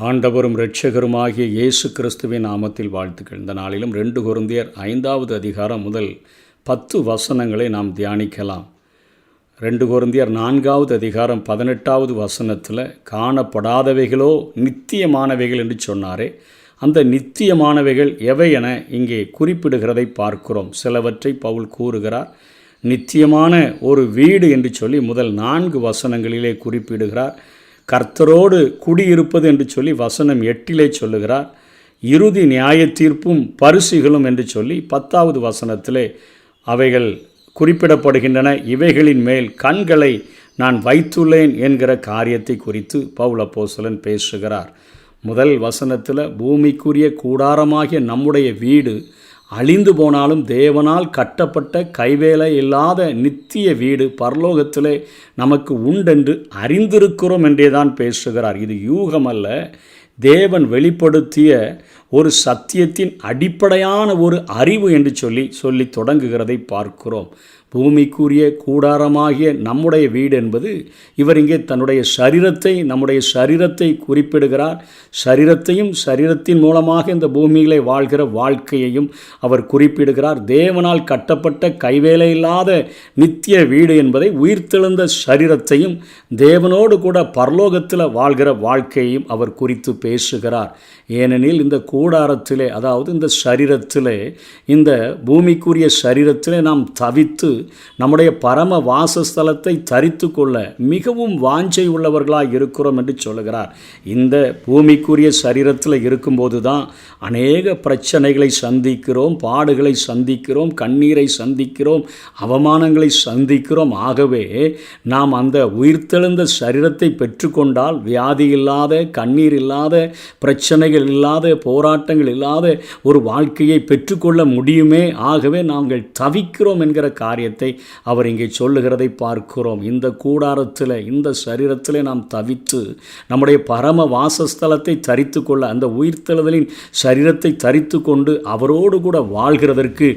ஆண்டவரும் இரட்சகருமாகிய இயேசு கிறிஸ்துவின் நாமத்தில் வாழ்த்துக்கள். இந்த நாளிலும் 2 கொரிந்தியர் 5வது அதிகாரம் முதல் 10 வசனங்களை நாம் தியானிக்கலாம். 2 கொரிந்தியர் 4வது அதிகாரம் 18வது வசனத்தில் காணப்படாதவைகளோ நித்தியமானவைகள் என்று சொன்னாரே, அந்த நித்தியமானவைகள் எவை என இங்கே குறிப்பிடுகிறதை பார்க்கிறோம். சிலவற்றை பவுல் கூறுகிறார். நித்தியமான ஒரு வீடு என்று சொல்லி முதல் 4 வசனங்களிலே குறிப்பிடுகிறார். கர்த்தரோடு குடியிருப்பது என்று சொல்லி வசனம் 8 சொல்லுகிறார். இறுதி நியாய தீர்ப்பும் பரிசுகளும் என்று சொல்லி 10வது வசனத்திலே அவைகள் குறிப்பிடப்படுகின்றன. இவைகளின் மேல் கண்களை நான் வைத்துள்ளேன் என்கிற காரியத்தை குறித்து பவுல் அப்போஸ்தலன் பேசுகிறார். முதல் வசனத்தில் பூமிக்குரிய கூடாரமாகிய நம்முடைய வீடு அழிந்து போனாலும் தேவனால் கட்டப்பட்ட கைவேலை இல்லாத நித்திய வீடு பரலோகத்திலே நமக்கு உண்டென்று அறிந்திருக்கிறோம் என்றே தான் பேசுகிறார். இது யூகம் அல்ல, தேவன் வெளிப்படுத்திய ஒரு சத்தியத்தின் அடிப்படையான ஒரு அறிவு என்று சொல்லி தொடங்குகிறதை பார்க்கிறோம். பூமிக்குரிய கூடாரமாகிய நம்முடைய வீடு என்பது இவர் இங்கே தன்னுடைய நம்முடைய சரீரத்தை குறிப்பிடுகிறார். சரீரத்தின் மூலமாக இந்த பூமியிலே வாழ்கிற வாழ்க்கையையும் அவர் குறிப்பிடுகிறார். தேவனால் கட்டப்பட்ட கைவேலை இல்லாத நித்திய வீடு என்பதை உயிர்த்தெழுந்த சரீரத்தையும் தேவனோடு கூட பரலோகத்தில் வாழ்கிற வாழ்க்கையையும் அவர் குறித்து பேசுகிறார். ஏனெனில் இந்த கூடாரத்திலே, அதாவது இந்த சரீரத்திலே, இந்த பூமிக்குரிய சரீரத்திலே நாம் தவித்து நம்முடைய பரம வாசஸ்தலத்தை தரித்து கொள்ள மிகவும் வாஞ்சை உள்ளவர்களாக இருக்கிறோம் என்று சொல்லுகிறார். இந்த பூமிக்குரிய சரீரத்தில் இருக்கும்போது தான் அநேக பிரச்சனைகளை சந்திக்கிறோம், பாடுகளை சந்திக்கிறோம், கண்ணீரை சந்திக்கிறோம், அவமானங்களை சந்திக்கிறோம். ஆகவே நாம் அந்த உயிர்த்தெழுந்த சரீரத்தை பெற்றுக்கொண்டால் வியாதி இல்லாத, கண்ணீர் இல்லாத, பிரச்சனைகள் இல்லாத, போராட்டங்கள் இல்லாத ஒரு வாழ்க்கையை பெற்றுக்கொள்ள முடியுமே. ஆகவே நாங்கள் தவிக்கிறோம் என்கிற காரியத்தை அவர் இங்கே சொல்லுகிறதை பார்க்கிறோம். இந்த கூடாரத்தில், இந்த சரீரத்தில் நாம் தவித்து நம்முடைய பரம வாசஸ்தலத்தை தரித்து கொள்ள, அந்த உயிர்த்தெழுதலின் சரீரத்தை தரித்து கொண்டு அவரோடு கூட வாழ்கிறதற்கு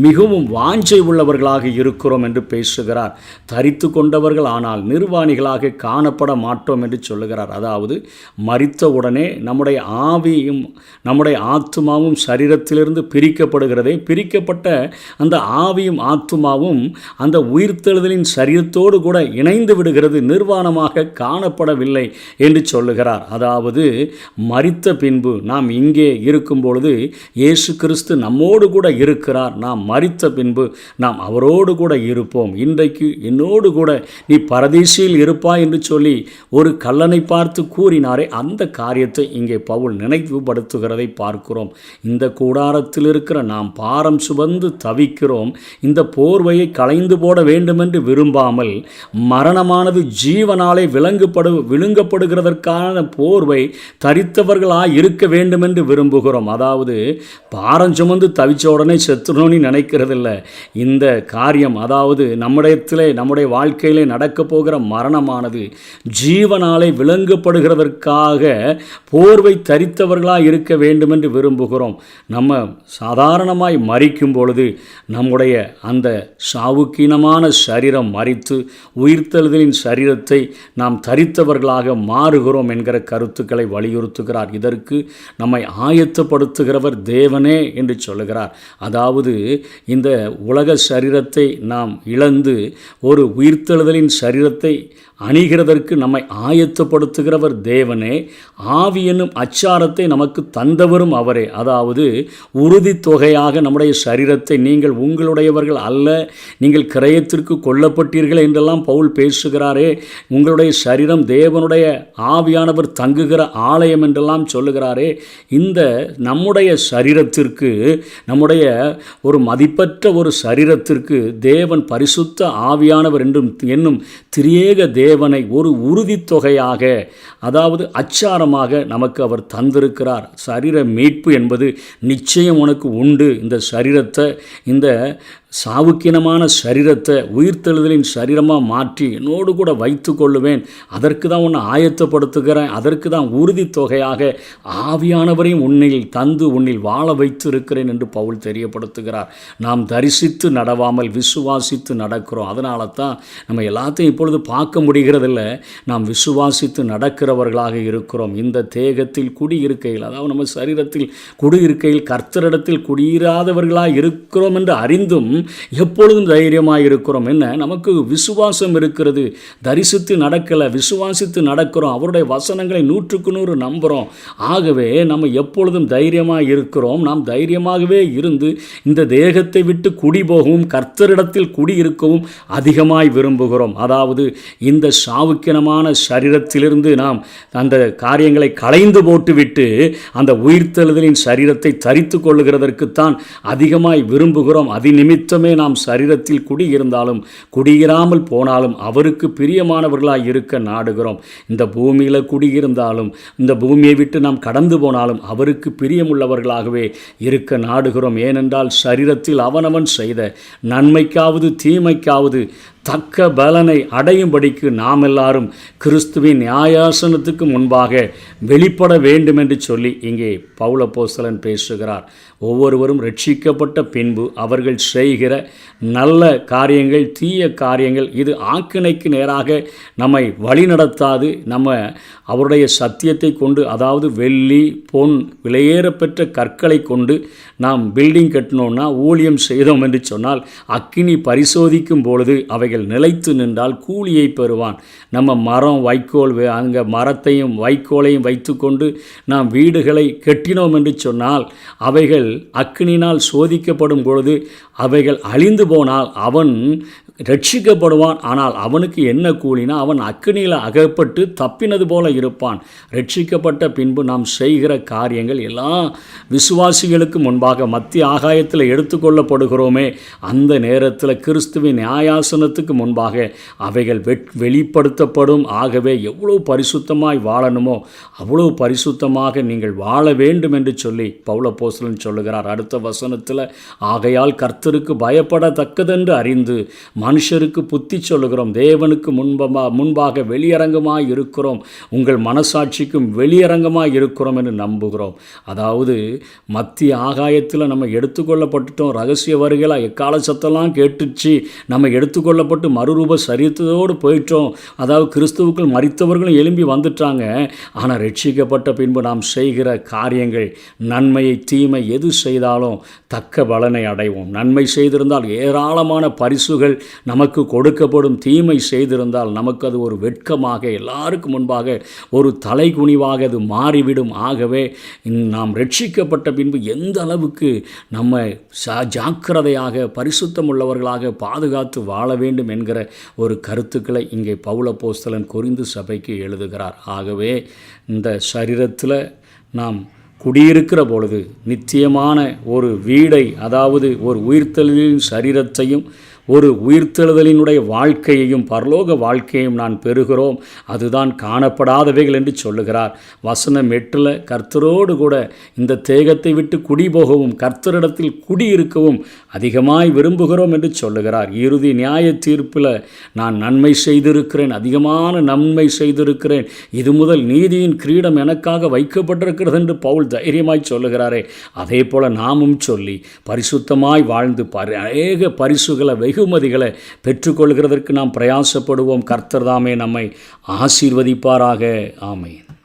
மிகவும் வாஞ்சை உள்ளவர்களாக இருக்கிறோம் என்று பேசுகிறார். தரித்து கொண்டவர்கள் ஆனால் நிர்வாணிகளாக காணப்பட மாட்டோம் என்று சொல்லுகிறார். அதாவது மரித்தவுடனே நம்முடைய ஆவியும் நம்முடைய ஆத்துமாவும் சரீரத்திலிருந்து பிரிக்கப்படுகிறதே, பிரிக்கப்பட்ட அந்த ஆவியும் ஆத்துமாவும் அந்த உயிர்த்தெழுதலின் சரீரத்தோடு கூட இணைந்து விடுகிறது, நிர்வாணமாக காணப்படவில்லை என்று சொல்லுகிறார். அதாவது மரித்த பின்பு நாம் இங்கே இருக்கும் பொழுது இயேசு கிறிஸ்து நம்மோடு கூட இருக்கிறார். நாம் மரித்த பின்பு நாம் அவரோடு கூட இருப்போம். இன்றைக்கு என்னோடு கூட நீ பரதீசில் இருப்பாய் என்று சொல்லி ஒரு கள்ளனை பார்த்து கூறினாரே, அந்த காரியத்தை இங்கே பவுல் நினைவுபடுத்துகிறதை பார்க்கிறோம். இந்த கூடாரத்தில் இருக்கிற நாம் பாரம் சுமந்து தவிக்கிறோம். இந்த போர்வையை களைந்து போட வேண்டுமென்று விரும்பாமல் மரணமானது ஜீவனாலே விழுங்கப்படுகிறதற்கான போர்வை தரித்தவர்களாய் இருக்க வேண்டுமென்று விரும்புகிறோம். அதாவது பாரம் சுமந்து தவிச்ச உடனே செத்துனோன்னு நினைக்கிறதில்ல. இந்த காரியம், அதாவது நம்முடைய வாழ்க்கையிலே நடக்க போகிற மரணமானது ஜீவனாலே விளங்கப்படுகிறதற்காக போர்வை தரித்தவர்களாய் இருக்க வேண்டுமென்று விரும்புகிறோம். நம்ம சாதாரணமாய் மரிக்கும் பொழுது நம்முடைய அந்த சாவுக்கீனமான சரீரம் மரித்து உயிர்த்தெழுதலின் சரீரத்தை நாம் தரித்தவர்களாக மாறுகிறோம் என்கிற கருத்துக்களை வலியுறுத்துகிறார். இதற்கு நம்மை ஆயத்தப்படுத்துகிறவர் தேவனே என்று சொல்லுகிறார். அதாவது இந்த உலக சரீரத்தை நாம் இழந்து ஒரு உயிர்த்தெழுதலின் சரீரத்தை அணிகிறதற்கு நம்மை ஆயத்தப்படுத்துகிறவர் தேவனே. ஆவி என்னும் அச்சாரத்தை நமக்கு தந்தவரும் அவரே. அதாவது உறுதி தொகையாக நம்முடைய சரீரத்தை, நீங்கள் உங்களுடையவர்கள் அல்ல, நீங்கள் கிரயத்திற்கு கொல்லப்பட்டீர்கள் என்றெல்லாம் பவுல் பேசுகிறாரே, உங்களுடைய சரீரம் தேவனுடைய ஆவியானவர் தங்குகிற ஆலயம் என்றெல்லாம் சொல்லுகிறாரே. இந்த நம்முடைய சரீரத்திற்கு, நம்முடைய ஒரு மதிப்பற்ற ஒரு சரீரத்திற்கு தேவன் பரிசுத்த ஆவியானவர் என்னும் திரியேக தேவனை ஒரு உறுதி தொகையாக, அதாவது அச்சாரமாக நமக்கு அவர் தந்திருக்கிறார். சரீர மீட்பு என்பது நிச்சயம் உனக்கு உண்டு. இந்த சரீரத்தை, இந்த சாவுக்கினமான சரீரத்தை உயிர்த்தெழுதலின் சரீரமாக மாற்றி என்னோடு கூட வைத்து கொள்ளுவேன், அதற்கு தான் உன்னை ஆயத்தப்படுத்துகிறேன், அதற்கு தான் உறுதி தொகையாக ஆவியானவரையும் உன்னில் தந்து உன்னில் வாழ வைத்து இருக்கிறேன் என்று பவுல் தெரியப்படுத்துகிறார். நாம் தரிசித்து நடவாமல் விசுவாசித்து நடக்கிறோம். அதனால தான் நம்ம எல்லாத்தையும் இப்பொழுது பார்க்க முடிகிறதில்ல. நாம் விசுவாசித்து நடக்கிறவர்களாக இருக்கிறோம். இந்த தேகத்தில் குடியிருக்கையில், அதாவது நம்ம சரீரத்தில் குடியிருக்கையில் கர்த்தரிடத்தில் குடியிராதவர்களாக இருக்கிறோம் என்று அறிந்தும் எப்பொழுதும் தைரியமாக இருக்கிறோம். என்ன, நமக்கு விசுவாசம் இருக்கிறது. தரிசித்து நடக்கலை, விசுவாசித்து நடக்கிறோம். அவருடைய வசனங்களை 100% நம்புகிறோம். ஆகவே நம்ம எப்பொழுதும் தைரியமாக இருக்கிறோம். நாம் தைரியமாகவே இருந்து இந்த தேகத்தை விட்டு குடி போகவும் கர்த்தரிடத்தில் குடியிருக்கவும் அதிகமாய் விரும்புகிறோம். அதாவது இந்த சாவுக்கினமான சரீரத்திலிருந்து நாம் அந்த காரியங்களை களைந்து போட்டுவிட்டு அந்த உயிர்த்தெழுதலின் சரீரத்தை தரித்து கொள்ளுகிறதற்குத்தான் அதிகமாய் விரும்புகிறோம். நிமித்தமே நாம் சரீரத்தில் குடியிருந்தாலும் குடியிராமல் போனாலும் அவருக்கு பிரியமானவர்களாய் இருக்க நாடுகிறோம். இந்த பூமியில் குடியிருந்தாலும் இந்த பூமியை விட்டு நாம் கடந்து போனாலும் அவருக்கு பிரியமுள்ளவர்களாகவே இருக்க நாடுகிறோம். ஏனென்றால் சரீரத்தில் அவனவன் செய்த நன்மைக்காவது தீமைக்காவது தக்க பலனை அடையும்படிக்கு நாம் எல்லாரும் கிறிஸ்துவின் நியாயாசனத்துக்கு முன்பாக வெளிப்பட வேண்டும் என்று சொல்லி இங்கே பவுல் அப்போஸ்தலன் பேசுகிறார். ஒவ்வொருவரும் ரட்சிக்கப்பட்ட பின்பு அவர்கள் செய்கிற நல்ல காரியங்கள் தீய காரியங்கள் இது ஆக்கினைக்கு நேராக நம்மை வழிநடத்தாது. நம்ம அவருடைய சத்தியத்தை கொண்டு, அதாவது வெள்ளி பொன் விலையேறப்பெற்ற கற்களை கொண்டு நாம் பில்டிங் கட்டினோம்னா, ஊழியம் செய்தோம் என்று சொன்னால் அக்கினி பரிசோதிக்கும் பொழுது அவைகள் நிலைத்து நின்றால் கூலியை பெறுவான். நம்ம மரம் வைக்கோல் அங்கே மரத்தையும் வைக்கோலையும் வைத்து கொண்டு நாம் வீடுகளை கட்டினோம் என்று சொன்னால் அவைகள் அக்கினினால் சோதிக்கப்படும் பொழுது அவைகள் அழிந்து போனால் அவன் ரட்சிக்கப்படுவான். ஆனால் அவனுக்கு என்ன கூலினா, அவன் அக்கினியில் அகப்பட்டு தப்பினது போல இருப்பான். ரட்சிக்கப்பட்ட பின்பு நாம் செய்கிற காரியங்கள் எல்லா விசுவாசிகளுக்கு முன்பாக மத்திய ஆகாயத்தில் எடுத்துக்கொள்ளப்படுகிறோமே, அந்த நேரத்தில் கிறிஸ்துவின் நியாயாசனத்துக்கு முன்பாக அவைகள் வெளிப்படுத்தப்படும். ஆகவே எவ்வளோ பரிசுத்தமாய் வாழணுமோ அவ்வளோ பரிசுத்தமாக நீங்கள் வாழ வேண்டும் என்று சொல்லி பவுல் அப்போஸ்தலன் சொல்லுகிறார். அடுத்த வசனத்தில், ஆகையால் கர்த்தருக்கு பயப்படத்தக்கதென்று அறிந்து மனுஷருக்கு புத்தி சொல்லுகிறோம், தேவனுக்கு முன்பாக வெளியரங்கமாய் இருக்கிறோம், உங்கள் மனசாட்சிக்கும் வெளியரங்கமாய் இருக்கிறோம் என்று நம்புகிறோம். அதாவது மத்திய ஆகாயத்தில் நம்ம எடுத்துக்கொள்ளப்பட்டுட்டோம். ரகசிய வருகையில் எக்கால சத்தெல்லாம் கேட்டுச்சு, நம்ம எடுத்துக்கொள்ளப்பட்டு மறுரூப சரீரத்தோடு போயிட்டோம். அதாவது கிறிஸ்துவுக்குள் மரித்தவர்களும் எழும்பி வந்துட்டாங்க. ஆனால் ரட்சிக்கப்பட்ட பின்பு நாம் செய்கிற காரியங்கள் நன்மையை தீமை எது செய்தாலும் தக்க பலனை அடைவோம். நன்மை செய்திருந்தால் ஏராளமான பரிசுகள் நமக்கு கொடுக்கப்படும். தீமை செய்திருந்தால் நமக்கு அது ஒரு வெட்கமாக, எல்லாருக்கும் முன்பாக ஒரு தலைகுனிவாக அது மாறிவிடும். ஆகவே நாம் ரட்சிக்கப்பட்ட பின்பு எந்த அளவுக்கு நம்ம ஜாக்கிரதையாக பரிசுத்தம் உள்ளவர்களாக பாதுகாத்து வாழ வேண்டும் என்கிற ஒரு கருத்துக்களை இங்கே பவுல் அப்போஸ்தலன் கொரிந்து சபைக்கு எழுதுகிறார். ஆகவே இந்த சரீரத்தில் நாம் குடியிருக்கிற பொழுது நித்தியமான ஒரு வீடை, அதாவது ஒரு உயிர்த்தெழுதலின் சரீரத்தையும் ஒரு உயிர்த்தெழுதலினுடைய வாழ்க்கையையும் பரலோக வாழ்க்கையையும் நான் பெறுகிறோம். அதுதான் காணப்படாதவைகள் என்று சொல்லுகிறார். வசனம் 8 கர்த்தரோடு கூட இந்த தேகத்தை விட்டு குடிபோகவும் கர்த்தரிடத்தில் குடியிருக்கவும் அதிகமாய் விரும்புகிறோம் என்று சொல்லுகிறார். இறுதி நியாய தீர்ப்பில் நான் நன்மை செய்திருக்கிறேன், அதிகமான நன்மை செய்திருக்கிறேன், இது முதல் நீதியின் கிரீடம் எனக்காக வைக்கப்பட்டிருக்கிறது என்று பவுல் தைரியமாய் சொல்லுகிறாரே, அதே போல் நாமும் சொல்லி பரிசுத்தமாய் வாழ்ந்து அநேக பரிசுகளை வெகுமதிகளை பெற்றுக்கொள்கிறதற்கு நாம் பிரயாசப்படுவோம். கர்த்தர் தாமே நம்மை ஆசீர்வதிப்பாராக. ஆமென்.